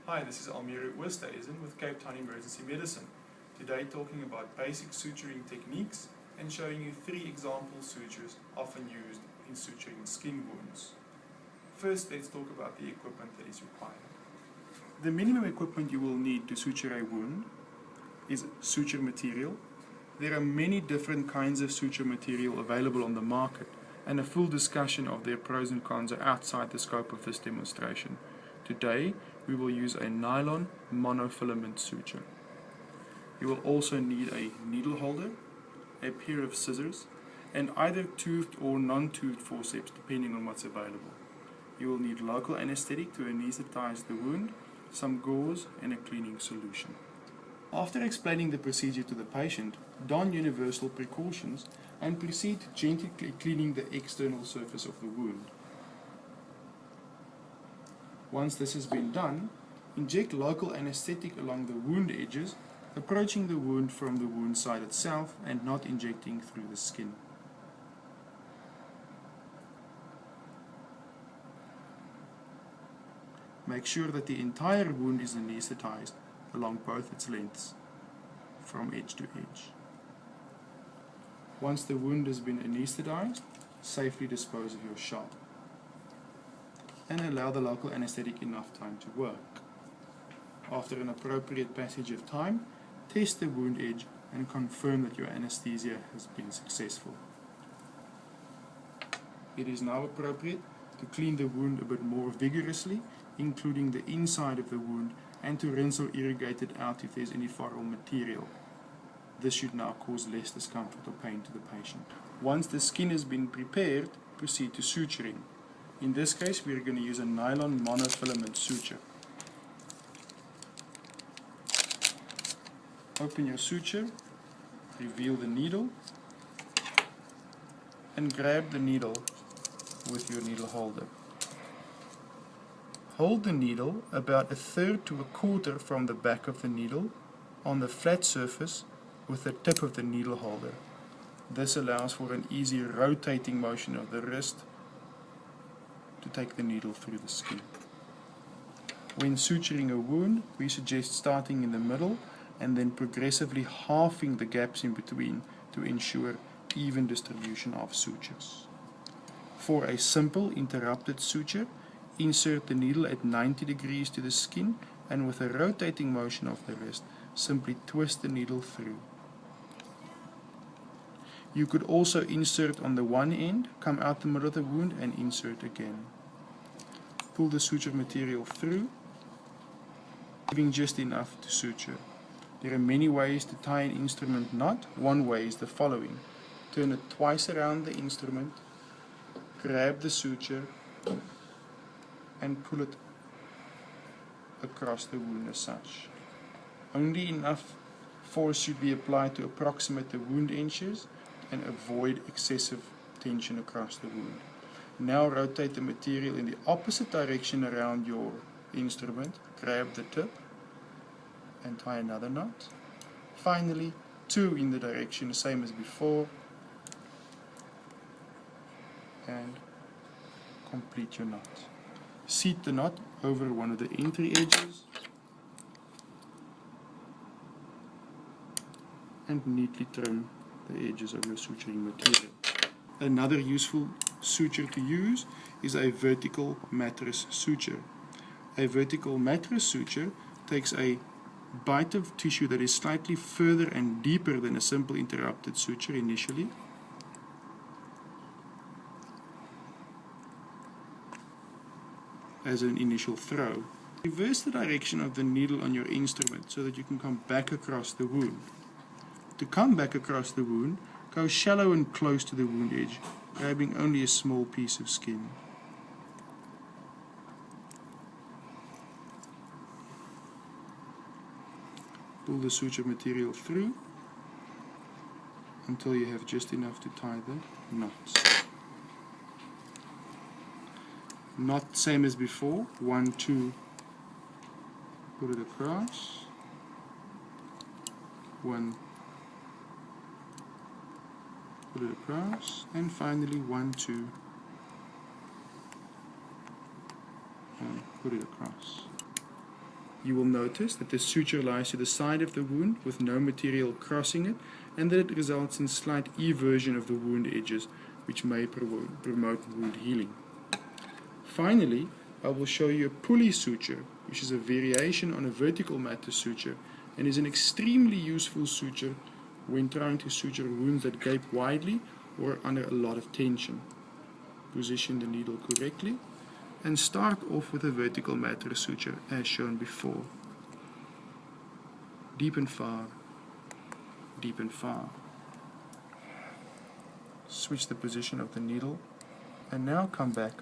Hi, this is Almira Oosthuizen with Cape Town Emergency Medicine. Today talking about basic suturing techniques and showing you 3 example sutures often used in suturing skin wounds. First, let's talk about the equipment that is required. The minimum equipment you will need to suture a wound is suture material. There are many different kinds of suture material available on the market, and a full discussion of their pros and cons are outside the scope of this demonstration. Today, we will use a nylon monofilament suture. You will also need a needle holder, a pair of scissors, and either toothed or non-toothed forceps depending on what's available. You will need local anesthetic to anesthetize the wound, some gauze, and a cleaning solution. After explaining the procedure to the patient, don universal precautions and proceed to gently cleaning the external surface of the wound. Once this has been done, inject local anesthetic along the wound edges, approaching the wound from the wound side itself and not injecting through the skin. Make sure that the entire wound is anesthetized along both its lengths, from edge to edge. Once the wound has been anesthetized, safely dispose of your shot and allow the local anesthetic enough time to work. After an appropriate passage of time, test the wound edge and confirm that your anesthesia has been successful. It is now appropriate to clean the wound a bit more vigorously, including the inside of the wound, and to rinse or irrigate it out if there is any foreign material. This should now cause less discomfort or pain to the patient. Once the skin has been prepared, proceed to suturing. In this case, we are going to use a nylon monofilament suture. Open your suture, reveal the needle, and grab the needle with your needle holder. Hold the needle about 1/3 to 1/4 from the back of the needle on the flat surface with the tip of the needle holder. This allows for an easy rotating motion of the wrist to take the needle through the skin. When suturing a wound, we suggest starting in the middle and then progressively halving the gaps in between to ensure even distribution of sutures. For a simple interrupted suture, insert the needle at 90 degrees to the skin and with a rotating motion of the wrist, simply twist the needle through. You could also insert on the one end, come out the middle of the wound and insert again. Pull the suture material through, leaving just enough to suture. There are many ways to tie an instrument knot. One way is the following. Turn it twice around the instrument, grab the suture, and pull it across the wound as such. Only enough force should be applied to approximate the wound inches and avoid excessive tension across the wound. Now rotate the material in the opposite direction around your instrument, grab the tip and tie another knot. Finally, 2 in the direction, same as before, and complete your knot. Seat the knot over one of the entry edges and neatly trim the edges of your suturing material. Another useful suture to use is a vertical mattress suture. A vertical mattress suture takes a bite of tissue that is slightly further and deeper than a simple interrupted suture initially, as an initial throw. Reverse the direction of the needle on your instrument so that you can come back across the wound. To come back across the wound, go shallow and close to the wound edge, grabbing only a small piece of skin. Pull the suture material through until you have just enough to tie the knots. Knot same as before, 1, 2, put it across, 1, put it across, and finally 1, 2, and put it across. You will notice that the suture lies to the side of the wound with no material crossing it, and that it results in slight eversion of the wound edges, which may promote wound healing. Finally, I will show you a pulley suture, which is a variation on a vertical matter suture and is an extremely useful suture when trying to suture wounds that gape widely or under a lot of tension. Position the needle correctly and start off with a vertical matter suture as shown before. Deep and far, deep and far. Switch the position of the needle and now come back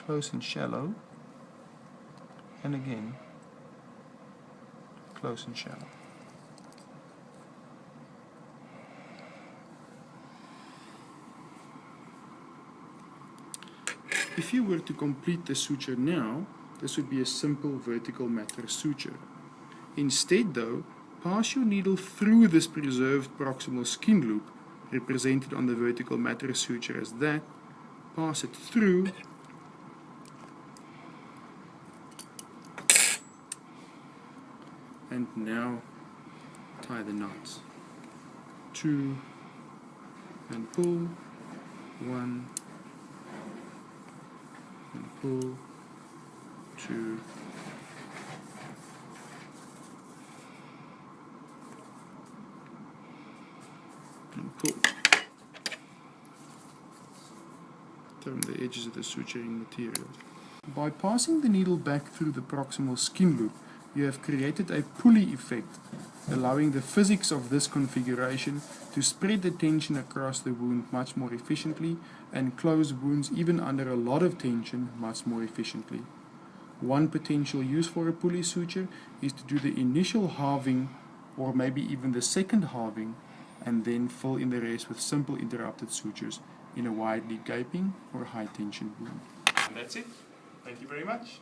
close and shallow, and again close and shallow. If you were to complete the suture now, this would be a simple vertical matter suture. Instead though, pass your needle through this preserved proximal skin loop, represented on the vertical matter suture as that, pass it through, and now tie the knots. 2 and pull, 1 and pull, 2 and pull. Trim the edges of the suturing material. By passing the needle back through the proximal skin loop, you have created a pulley effect, allowing the physics of this configuration to spread the tension across the wound much more efficiently and close wounds even under a lot of tension much more efficiently. One potential use for a pulley suture is to do the initial halving or maybe even the second halving and then fill in the rest with simple interrupted sutures in a widely gaping or high tension wound. And that's it. Thank you very much.